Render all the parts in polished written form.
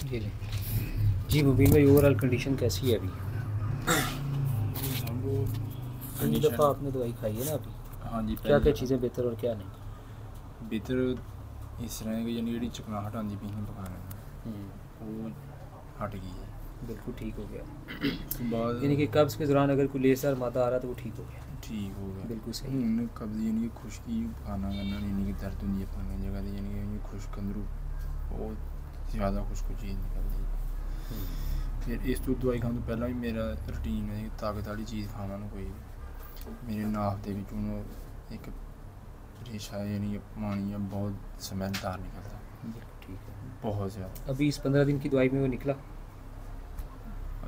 ये लें जी। मुबीन भाई ओवरऑल कंडीशन कैसी है अभी? वो पहली दफ़ा आपने दवाई खाई है ना अभी? हाँ जी। क्या क्या चीज़ें बेहतर और क्या नहीं? बेहतर इस तरह की यानी जी चिकनाहट आती पी पकाने में वो हट गई है, बिल्कुल ठीक हो गया। बाद यानी कि कब्ज़ के दौरान अगर कोई लेसदार मादा आ रहा तो वो ठीक हो गया। ठीक हो गया, बिल्कुल सही। हूँ कब्ज़ यानी कि खुश्की खाना करना यानी कि दर्द होंगी अपने जगह से यानी कि खुश्क अंदरू बहुत ज़्यादा खुश्क चीज़ निकलती है। फिर इस तो दवाई खाने तो पहला भी मेरा रूटीन है ताकत वाली चीज़ खावा ना कोई मेरे नाक के विचों एक रेशा यानी पानी बहुत स्मैलदार निकलता है। ठीक है, बहुत ज़्यादा। अभी इस 15 दिन की दवाई में वो निकला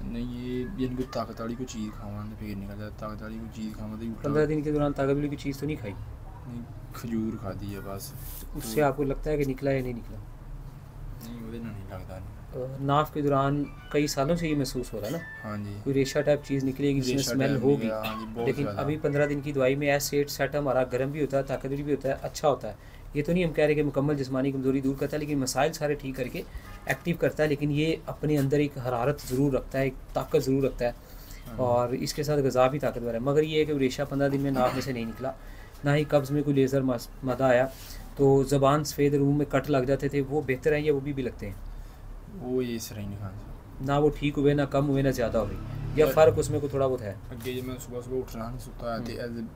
नहीं, ये यानी कि ताकत वाली कोई चीज़ खावा तो फिर निकल जाता। ताकत वाली कोई चीज़ खावा तो 15 दिन के दौरान ताकत वाली की चीज़ तो नहीं खाई? नहीं, खजूर खाती है बस। उससे आपको लगता है कि निकला या नहीं निकला? नहीं, वो नहीं लगता नहीं। नाफ के दौरान कई सालों से ये महसूस हो रहा है ना? हाँ जी। कोई रेशा टाइप चीज़ निकलेगी जिसमें स्मेल होगी। हाँ जी, लेकिन अभी 15 दिन की दवाई में एसिड सेट हमारा गर्म भी होता है, ताकतवर भी होता है, अच्छा होता है। ये तो नहीं हम कह रहे कि मुकम्मल जिस्मानी कमज़ोरी दूर करता है, लेकिन मसाइल सारे ठीक करके एक्टिव करता है। लेकिन ये अपने अंदर एक हरारत ज़रूर रखता है, एक ताकत ज़रूर रखता है, और इसके साथ ग़ज़ा भी ताकतवर है। मगर ये है कि रेशा 15 दिन में नाक में से नहीं निकला, ना ही कब्ज़ में कोई लेज़र मादा आया। तो ज़बान सफ़ेद रूम में कट लग जाते थे, वो बेहतर हैं या वो भी लगते हैं? वो ये सही नहीं खाते ना वो ठीक हुए, ना कम हुए, ना ज़्यादा हुए, या फ़र्क उसमें कोई थोड़ा बहुत है? अगे जो मैं सुबह सुबह उठना नहीं सुता है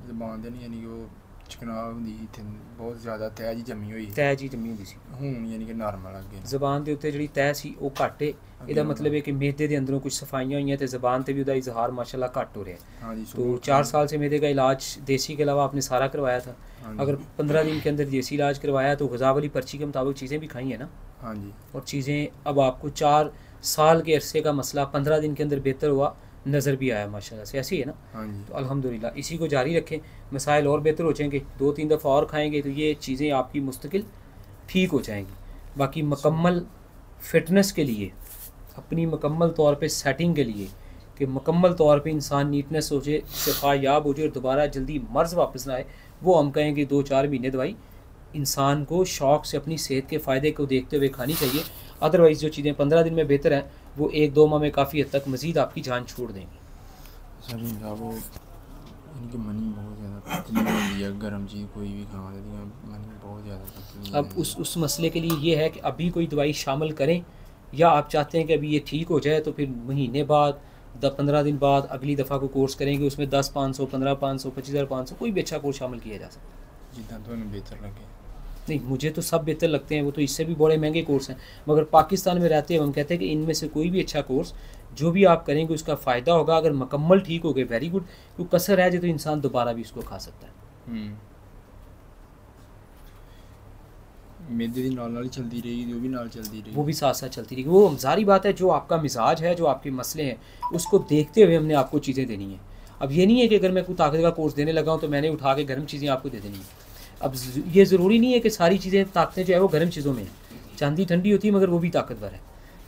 जबान दे नहीं यानी कि वो चिकना होंदी इत्थे बहुत ज़्यादा तह जी जमी हुई तह जी जमी हुंदी सी। हूँ यानी कि नॉर्मल अगे ज़बान के उत्ते जिहड़ी तह सी वो घट है। ਇਹਦਾ मतलब है कि मैदे के अंदरों कुछ सफाइयां हुई हैं तो ज़बान से भी उसका इजहार माशाल्लाह घट हो रहा है। हाँ जी। तो 4 साल से मैदे का इलाज देसी के अलावा आपने सारा करवाया था। अगर 15 दिन के अंदर देसी इलाज करवाया तो ग़ज़ा वाली पर्ची के मुताबिक चीज़ें भी खाई हैं ना? हाँ जी। और चीज़ें अब आपको 4 साल के अरसे का मसला 15 दिन के अंदर बेहतर हुआ नज़र भी आया माशाल्लाह से, ऐसी है ना? हाँ जी। तो अल्हम्दुलिल्लाह इसी को जारी रखें, मसाइल और बेहतर हो जाएंगे। 2-3 दफ़ा और खाएंगे तो ये चीज़ें आपकी मुस्तकिल ठीक हो जाएंगी। बाकी मुकम्मल फ़िटनेस के लिए, अपनी मुकम्मल तौर पे सेटिंग के लिए, कि मुकम्मल तौर पे इंसान नीटनेस हो जाए, शफा याब हो जाए और दोबारा जल्दी मर्ज़ वापस ना आए, वो हम कहेंगे 2-4 महीने दवाई इंसान को शौक़ से अपनी सेहत के फ़ायदे को देखते हुए खानी चाहिए। अदरवाइज़ जो चीज़ें 15 दिन में बेहतर हैं वो 1-2 माह में काफ़ी हद तक मज़ीद आपकी जान छोड़ देंगी। सर वो इनकी मनी बहुत ज़्यादा पतली होती है, गर्म चीज़ कोई भी खा देती है मनी बहुत ज़्यादा पतली। अब उस मसले के लिए ये है कि अभी कोई दवाई शामिल करें, या आप चाहते हैं कि अभी ये ठीक हो जाए तो फिर महीने बाद 15 दिन बाद अगली दफ़ा को कोर्स करेंगे, उसमें 10-500, 15-500, 25,500 कोई भी अच्छा कोर्स शामिल किया जा सकता है। जितना तो बेहतर लगे। नहीं, मुझे तो सब बेहतर लगते हैं, वो तो इससे भी बड़े महंगे कोर्स हैं। मगर पाकिस्तान में रहते हैं हम कहते हैं कि इनमें से कोई भी अच्छा कोर्स जो भी आप करेंगे उसका फ़ायदा होगा। अगर मुकम्मल ठीक हो गए वेरी गुड, क्योंकि कसर रह जाए तो इंसान दोबारा भी उसको खा सकता है। मैदे दी नाल चलती रहेगी, जो भी नाल चलती रहेगी, वो भी साथ साथ चलती रहेगी। वो जारी बात है, जो आपका मिजाज है, जो आपके मसले हैं, उसको देखते हुए हमने आपको चीज़ें देनी है। अब ये नहीं है कि अगर मैं कोई ताकत का कोर्स देने लगा हूँ तो मैंने उठा के गर्म चीज़ें आपको दे देनी है। अब ये ज़रूरी नहीं है कि सारी चीज़ें ताकतें जो है वो गर्म चीज़ों में हैं। चांदी ठंडी होती है मगर वो भी ताकतवर है,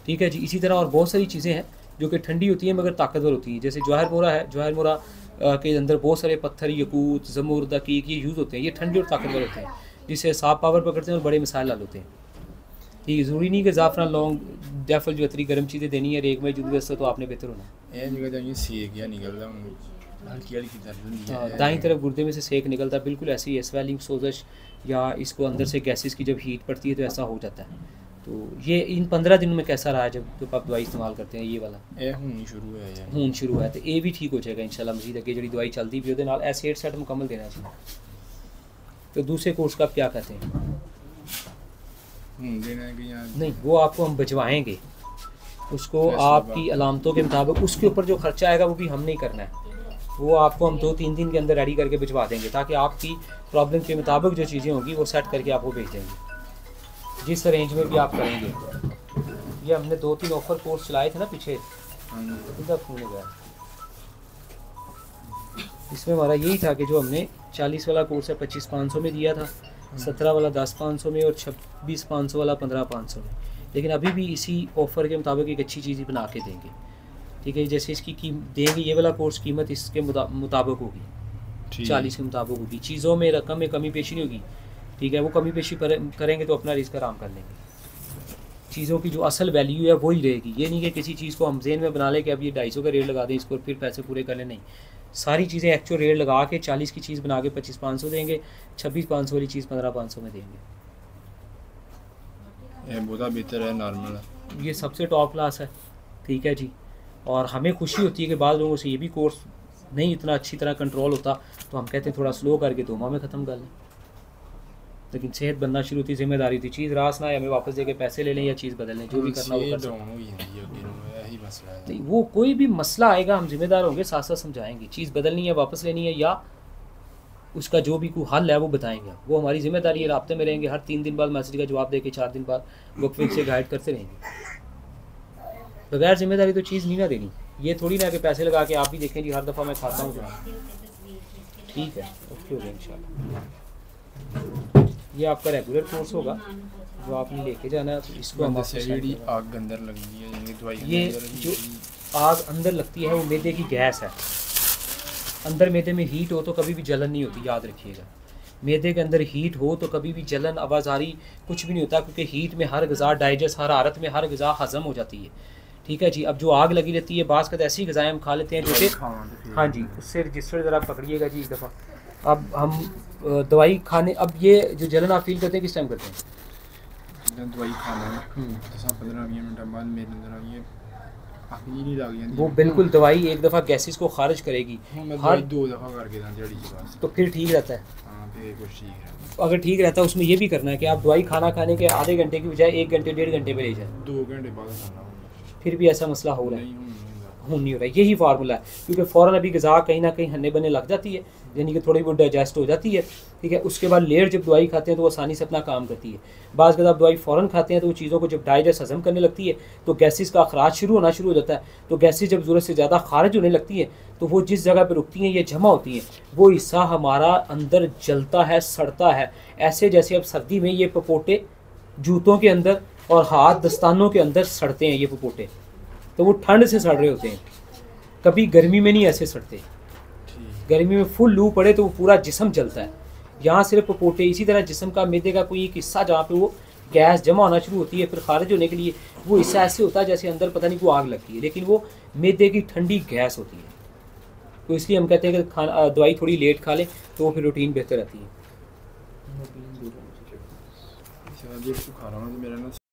ठीक है जी। इसी तरह और बहुत सारी चीज़ें हैं जो कि ठंडी होती हैं मगर ताकतवर होती हैं। जैसे जवाहर मोरा है, जवाहर मोरा के अंदर बहुत सारे पत्थर, यकूत, ज़मूर, दकीक ये यूज़ होते हैं। ये ठंडे और ताकतवर होते हैं, जिससे साफ पावर पकड़ते हैं और बड़े मसाइल हल होते हैं। ठीक है, ज़रूरी नहीं कि ज़ाफ़रान, लौंग, जायफल जवतरी गर्म चीज़ें देनी है। एक में जुद तो आपने बेहतर होना। ये जगह जाइए सेक या निकल रहा हूँ हल्की हल्की दर्द होती है। दाईं तरफ गुर्दे में से सेक निकलता है, बिल्कुल ऐसी है स्वेलिंग, सोजश, या इसको अंदर से गैसेस की जब हीट पड़ती है तो ऐसा हो जाता है। तो ये इन 15 दिनों में कैसा रहा है जब आप दवाई इस्तेमाल करते हैं? ये वाला हून शुरू है, हून शुरू है तो ये भी ठीक हो जाएगा इंशाल्लाह। मजीद अगे जी दवाई चलती भी वो एसिड सेट मुकम्मल देना चाहिए। तो दूसरे कोर्स का आप क्या कहते हैं? नहीं, वो आपको हम भिजवाएँगे, उसको आपकी अलामतों के मुताबिक उसके ऊपर जो खर्चा आएगा वो भी हम नहीं करना है। वो आपको हम 2-3 दिन के अंदर रेडी करके भिजवा देंगे, ताकि आपकी प्रॉब्लम के मुताबिक जो चीज़ें होंगी वो सेट करके आपको भेज देंगे, जिस रेंज में भी आप करेंगे। ये हमने 2-3 ऑफर कोर्स चलाए थे ना पीछे, इनका फोन गया। इसमें हमारा यही था कि जो हमने 40 वाला कोर्स है 25,500 में दिया था, 17 वाला 10,500 में और 26,500 वाला 15,500 में। लेकिन अभी भी इसी ऑफ़र के मुताबिक एक अच्छी चीज़ बना के देंगे, ठीक है। जैसे इसकी देंगे, ये वाला कोर्स कीमत इसके मुताबिक होगी, 40 के मुताबिक होगी। चीज़ों में रकम में कमी पेशी नहीं होगी, ठीक है। वो कमी पेशी करेंगे तो अपना रिस्क आराम कर लेंगे। चीज़ों की जो असल वैल्यू है वही रहेगी। ये नहीं कि किसी चीज़ को हम जेन में बना लें कि अब ये 250 का रेट लगा दें इसको फिर पैसे पूरे कर लें, नहीं। सारी चीज़ें एक्चुअल रेट लगा के 40 की चीज़ बना के 25,500 देंगे, 26,500 वाली चीज़ 15,500 में देंगे। ये बहुत बेहतर है, नॉर्मल है, ये सबसे टॉप क्लास है, ठीक है जी। और हमें खुशी होती है कि बाद लोगों से ये भी कोर्स नहीं इतना अच्छी तरह कंट्रोल होता तो हम कहते हैं थोड़ा स्लो करके 2 माह में ख़त्म कर लें, लेकिन सेहत बनना शुरू होती, जिम्मेदारी थी, चीज़ रास ना है हमें वापस देके पैसे ले लें या चीज़ बदल लें, जो भी करना वो कर सकते। वो कोई भी मसला आएगा हम जिम्मेदार होंगे, साथ साथ समझाएंगे, चीज़ बदलनी है वापस लेनी है या उसका जो भी कोई हल है वो बताएंगे, वो हमारी जिम्मेदारी है। राब्ते में रहेंगे, हर 3 दिन बाद मैसेज का जवाब दे के 4 दिन बाद वक्फे से गाइड करते रहेंगे। बगैर जिम्मेदारी तो चीज़ नहीं ना देनी। ये थोड़ी ना कि पैसे लगा के आप भी देखें जी हर दफ़ा मैं खाता हूँ, ठीक है ओके हो गया इंशाल्लाह। ये आपका रेगुलर कोर्स होगा जो आपने लेके जाना है, तो इसको हम आग अंदर लगती है, यानी दवाई ये जो आग अंदर लगती है वो मैदे की गैस है। अंदर मैदे में हीट हो तो कभी भी जलन नहीं होती, याद रखिएगा। मैदे के अंदर हीट हो तो कभी भी जलन, आवाज़ारी कुछ भी नहीं होता, क्योंकि हीट में हर ग़िज़ा डाइजेस्ट, हर हालत में हर ग़िज़ा हज़म हो जाती है, ठीक है जी। अब जो आग लगी रहती है बाज़ का ऐसी ग़िज़ाएँ हम खा लेते हैं जैसे, हाँ जी, उससे रजिस्टर ज़रा पकड़िएगा जी एक दफ़ा। अब हम दवाई खाने, अब ये जो जलन आप फील करते हैं किस टाइम करते हैं? दवाई खाना 15-20 मिनट बाद मेरे अंदर ये आग नहीं लग जाती, वो बिल्कुल दवाई एक दफ़ा गैसेस को खारिज करेगी, हर 2 दफ़ा करके जड़ी के बाद, तो फिर ठीक रहता है। हाँ फिर कुछ ठीक है। अगर ठीक रहता है उसमें ये भी करना है कि आप दवाई खाना खाने के आधे घंटे की बजाय 1 घंटे 1.5 घंटे में ले जाए, 2 घंटे बाद खाना होगा, फिर भी ऐसा मसला हो रहा है, नहीं हो रहा है। यही फार्मूला है, क्योंकि फ़ौरन अभी ग़िज़ा कहीं ना कहीं हन्ने बने लग जाती है, यानी कि थोड़ी बहुत डाइजेस्ट हो जाती है, ठीक है। उसके बाद लेट जब दवाई खाते हैं तो वो आसानी से अपना काम करती है। बाज़ आप दवाई फ़ौरन खाते हैं तो वो चीज़ों को जब डाइजेस्ट हज़म करने लगती है तो गैसेस का अखराज शुरू होना शुरू हो जाता है, तो गैसेस जब ज़रूरत से ज़्यादा खारिज होने लगती है तो वो जिस जगह पर रुकती हैं ये जमा होती हैं, वो हिस्सा हमारा अंदर जलता है, सड़ता है, ऐसे जैसे अब सर्दी में ये पपोटे जूतों के अंदर और हाथ दस्तानों के अंदर सड़ते हैं ये पपोटे, तो वो ठंड से सड़ रहे होते हैं। कभी गर्मी में नहीं ऐसे सड़ते, गर्मी में फुल लू पड़े तो वो पूरा जिस्म जलता है, यहाँ सिर्फ पपोटे। इसी तरह जिस्म का मैदे का कोई एक हिस्सा जहाँ पे वो गैस जमा होना शुरू होती है, फिर खारिज होने के लिए वो हिस्सा ऐसे होता है जैसे अंदर पता नहीं को आग लगती है, लेकिन वो मैदे की ठंडी गैस होती है। तो इसलिए हम कहते हैं कि खाना दवाई थोड़ी लेट खा लें तो वो फिर रूटीन बेहतर रहती है। खा रहा हूँ तो मेरा ना